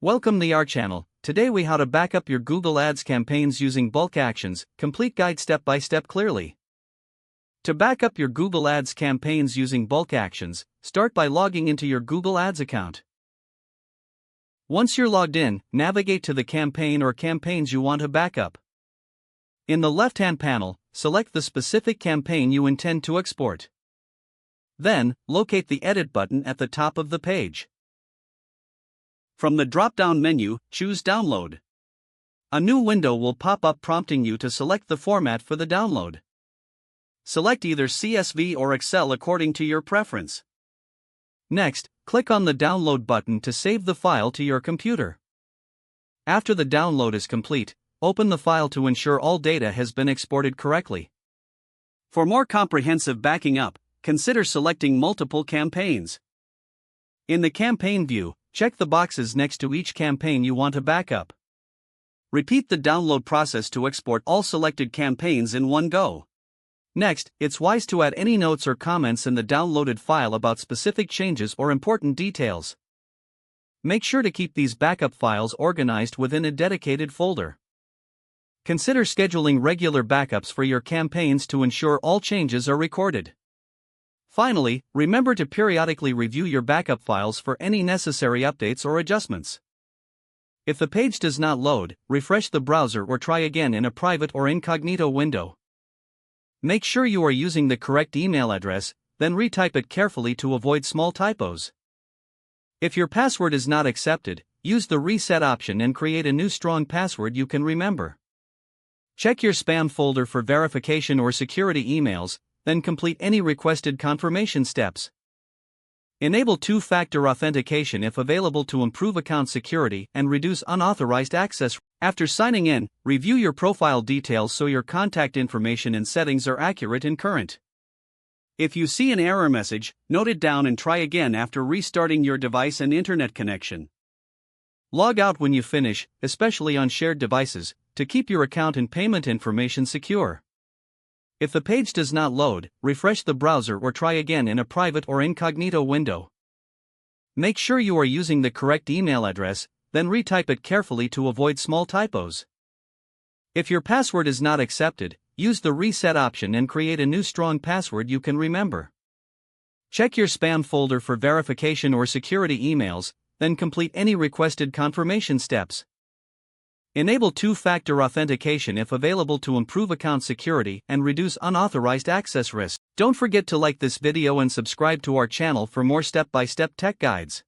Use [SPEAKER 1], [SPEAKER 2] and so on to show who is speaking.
[SPEAKER 1] Welcome to our channel. Today we how to back up your Google Ads campaigns using bulk actions, complete guide step by step clearly. To back up your Google Ads campaigns using bulk actions, start by logging into your Google Ads account. Once you're logged in, navigate to the campaign or campaigns you want to back up. In the left-hand panel, select the specific campaign you intend to export. Then, locate the Edit button at the top of the page. From the drop-down menu, choose Download. A new window will pop up prompting you to select the format for the download. Select either CSV or Excel according to your preference. Next, click on the Download button to save the file to your computer. After the download is complete, open the file to ensure all data has been exported correctly. For more comprehensive backing up, consider selecting multiple campaigns. In the campaign view, check the boxes next to each campaign you want to back up. Repeat the download process to export all selected campaigns in one go. Next, it's wise to add any notes or comments in the downloaded file about specific changes or important details. Make sure to keep these backup files organized within a dedicated folder. Consider scheduling regular backups for your campaigns to ensure all changes are recorded. Finally, remember to periodically review your backup files for any necessary updates or adjustments. If the page does not load, refresh the browser or try again in a private or incognito window. Make sure you are using the correct email address, then retype it carefully to avoid small typos. If your password is not accepted, use the reset option and create a new strong password you can remember. Check your spam folder for verification or security emails, then complete any requested confirmation steps. Enable two-factor authentication if available to improve account security and reduce unauthorized access. After signing in, review your profile details so your contact information and settings are accurate and current. If you see an error message, note it down and try again after restarting your device and internet connection. Log out when you finish, especially on shared devices, to keep your account and payment information secure. If the page does not load, refresh the browser or try again in a private or incognito window. Make sure you are using the correct email address, then retype it carefully to avoid small typos. If your password is not accepted, use the reset option and create a new strong password you can remember. Check your spam folder for verification or security emails, then complete any requested confirmation steps. Enable two-factor authentication if available to improve account security and reduce unauthorized access risk. Don't forget to like this video and subscribe to our channel for more step-by-step tech guides.